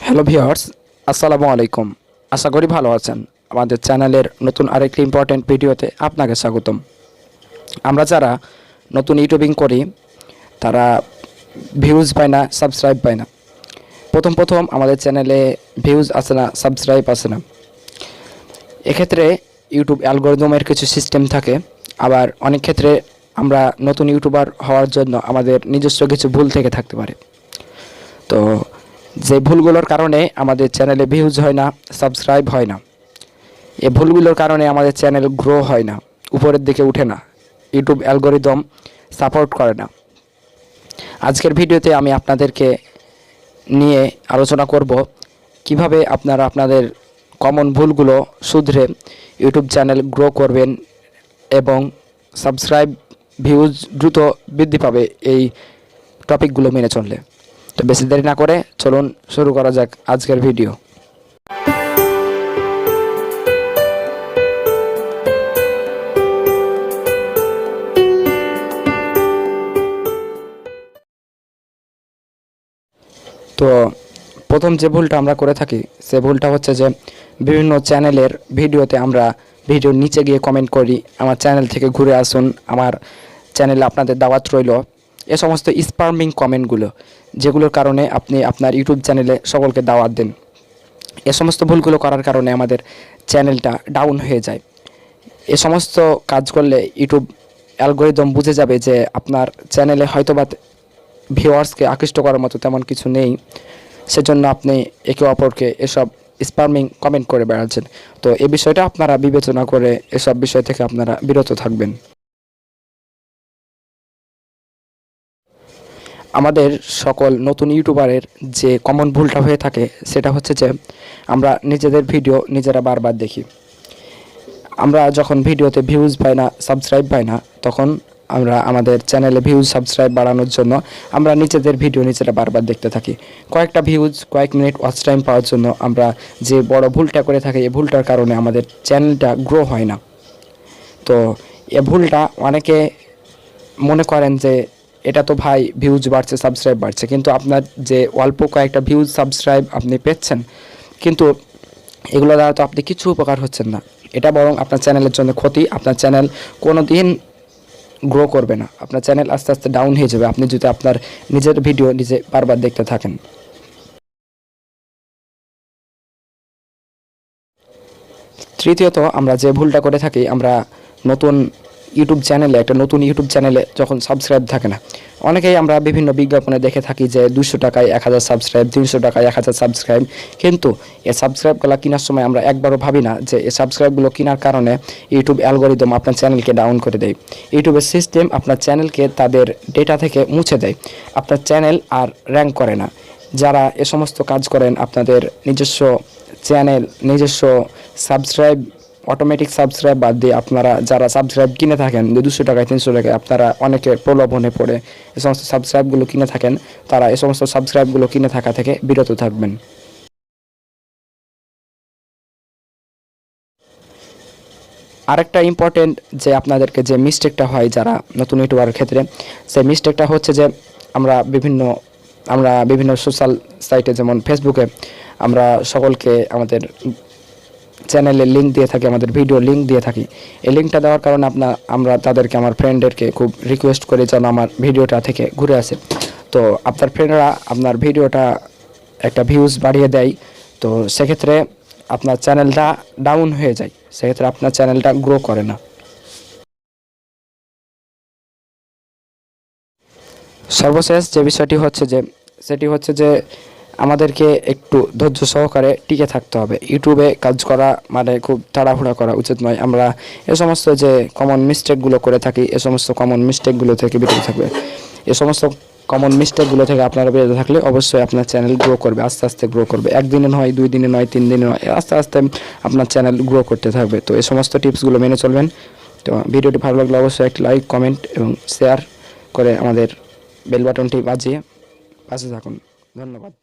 Hello viewers, আসসালামু আলাইকুম। আশা করি ভালো আছেন। আমাদের চ্যানেলের নতুন আরেকটি ইম্পর্টেন্ট ভিডিওতে আপনাকে স্বাগতম। আমরা যারা নতুন ইউটিউবিং করি তারা ভিউজ পায় না, সাবস্ক্রাইব পায় না। প্রথম আমাদের চ্যানেলে ভিউজ আসে না, সাবস্ক্রাইব আসে না। এক্ষেত্রে ইউটিউব অ্যালগরিদমের কিছু সিস্টেম থাকে, আবার অনেক ক্ষেত্রে আমরা নতুন ইউটিউবার হওয়ার জন্য আমাদের নিজস্ব কিছু ভুল থেকে থাকতে পারে। তো যে ভুলগুলোর কারণে আমাদের চ্যানেলে ভিউজ হয় না, সাবস্ক্রাইব হয় না, এই ভুলগুলোর কারণে আমাদের চ্যানেল গ্রো হয় না, উপরের দিকে উঠে না, ইউটিউব অ্যালগরিদম সাপোর্ট করে না। আজকের ভিডিওতে আমি আপনাদেরকে নিয়ে আলোচনা করব কিভাবে আপনারা আপনাদের কমন ভুলগুলো শুধরে ইউটিউব চ্যানেল গ্রো করবেন এবং সাবস্ক্রাইব ভিউজ দ্রুত বৃদ্ধি পাবে এই টপিকগুলো মেনে চললে। তো বেশি দেরি না করে চলুন শুরু করা যাক আজকের ভিডিও। তো প্রথম যে ভুলটা আমরা করে থাকি সে ভুলটা হচ্ছে যে বিভিন্ন চ্যানেলের ভিডিওতে আমরা ভিডিওর নিচে গিয়ে কমেন্ট করি, আমার চ্যানেল থেকে ঘুরে আসুন, আমার চ্যানেলে আপনাদের দাওয়াত রইল। এ সমস্ত স্পার্মিং কমেন্টগুলো, যেগুলোর কারণে আপনি আপনার ইউটিউব চ্যানেলে সকলকে দাওয়াত দেন, এ সমস্ত ভুলগুলো করার কারণে আমাদের চ্যানেলটা ডাউন হয়ে যায়। এ সমস্ত কাজ করলে ইউটিউব অ্যালগরিদম বুঝে যাবে যে আপনার চ্যানেলে হয়তোবা ভিউয়ার্সকে আকৃষ্ট করার মতো তেমন কিছু নেই, সেজন্য আপনি একে অপরকে এসব স্পার্মিং কমেন্ট করে বেড়াচ্ছেন। তো এই বিষয়টা আপনারা বিবেচনা করে এসব বিষয় থেকে আপনারা বিরত থাকবেন। আমাদের সকল নতুন ইউটিউবারের যে কমন ভুলটা হয়ে থাকে সেটা হচ্ছে যে আমরা নিজেদের ভিডিও নিজেরা বারবার দেখি। আমরা যখন ভিডিওতে ভিউজ পাই না, সাবস্ক্রাইব পাই না, তখন আমরা আমাদের চ্যানেলে ভিউজ সাবস্ক্রাইব বাড়ানোর জন্য আমরা নিজেদের ভিডিও নিজেরা বারবার দেখতে থাকি। কয়েকটা ভিউজ, কয়েক মিনিট ওয়াচ টাইম পাওয়ার জন্য আমরা যে বড় ভুলটা করে থাকি, এই ভুলটার কারণে আমাদের চ্যানেলটা গ্রো হয় না। তো এ ভুলটা অনেকে মনে করেন যে এটা তো ভাই ভিউজ বাড়ছে, সাবস্ক্রাইব বাড়ছে, কিন্তু আপনার যে অল্প কয়েকটা ভিউজ সাবস্ক্রাইব আপনি পেচ্ছেন, কিন্তু এগুলো দ্বারা তো আপনি কিছু উপকার হচ্ছেন না। এটা বরং আপনার চ্যানেলের জন্য ক্ষতি। আপনার চ্যানেল কোনো দিন গ্রো করবে না, আপনার চ্যানেল আস্তে আস্তে ডাউন হয়ে যাবে আপনি যদি আপনার নিজের ভিডিও নিজে বারবার দেখতে থাকেন। তৃতীয়ত আমরা যে ভুলটা করে থাকি, আমরা নতুন ইউটিউব চ্যানেলে যখন সাবস্ক্রাইব থাকে না, অনেকেই আমরা বিভিন্ন বিজ্ঞাপনে দেখে থাকি যে 200 টাকায় 1000 সাবস্ক্রাইব, 300 টাকায় 1000 সাবস্ক্রাইব, কিন্তু এই সাবস্ক্রাইবগুলো কেনার সময় আমরা একবারও ভাবি না যে এই সাবস্ক্রাইবগুলো কেনার কারণে ইউটিউব অ্যালগরিদম আপনার চ্যানেলকে ডাউন করে দেয়। ইউটিউবের সিস্টেম আপনার চ্যানেলকে তাদের ডেটা থেকে মুছে দেয়, আপনার চ্যানেল আর র্যাঙ্ক করে না। যারা এ সমস্ত কাজ করেন, আপনাদের নিজস্ব চ্যানেল, নিজস্ব সাবস্ক্রাইব, অটোমেটিক সাবস্ক্রাইব বাদ দিয়ে আপনারা যারা সাবস্ক্রাইব কিনে থাকেন 200 টাকায় 300 টাকায়, আপনারা অনেকে প্রলোভনে পড়ে এই সমস্ত সাবস্ক্রাইবগুলো কিনে থাকেন, তারা এই সমস্ত সাবস্ক্রাইবগুলো কিনে থাকা থেকে বিরত থাকবেন। আরেকটা ইম্পর্টেন্ট যে আপনাদেরকে যে মিস্টেকটা হয় যারা নতুন ইউটিউবারের ক্ষেত্রে, সেই মিস্টেকটা হচ্ছে যে আমরা বিভিন্ন সোশ্যাল সাইটে যেমন ফেসবুকে আমরা সকলকে আমাদের চ্যানেলের লিঙ্ক দিয়ে থাকি, আমাদের ভিডিও লিঙ্ক দিয়ে থাকি। এই লিঙ্কটা দেওয়ার কারণে আমরা তাদেরকে, আমার ফ্রেন্ডদেরকে খুব রিকোয়েস্ট করি যেন আমার ভিডিওটা থেকে ঘুরে আসে। তো আপনার ফ্রেন্ডরা আপনার ভিডিওটা একটা ভিউজ বাড়িয়ে দেয়, তো সেক্ষেত্রে আপনার চ্যানেলটা ডাউন হয়ে যায়, সেক্ষেত্রে আপনার চ্যানেলটা গ্রো করে না। সর্বশেষ যে বিষয়টি হচ্ছে যে সেটি হচ্ছে যে আমাদেরকে একটু ধৈর্য সহকারে টিকে থাকতে হবে। ইউটিউবে কাজ করা মানে খুব তাড়াহুড়া করা উচিত নয়। আমরা এ সমস্ত যে কমন মিস্টেকগুলো করে থাকি, এ সমস্ত কমন মিস্টেকগুলো থেকে বিরত থাকবে। এ সমস্ত কমন মিস্টেকগুলো থেকে আপনারা বিরত থাকলে অবশ্যই আপনার চ্যানেল গ্রো করবে, আস্তে আস্তে গ্রো করবে। একদিনে নয়, 2 দিনে নয়, 3 দিনে নয়, আস্তে আস্তে আপনার চ্যানেল গ্রো করতে থাকবে। তো এই সমস্ত টিপসগুলো মেনে চলবেন। তো ভিডিওটি ভালো লাগলে অবশ্যই একটি লাইক, কমেন্ট এবং শেয়ার করে আমাদের বেল বাটনটি বাজিয়ে পাশে থাকুন। ধন্যবাদ।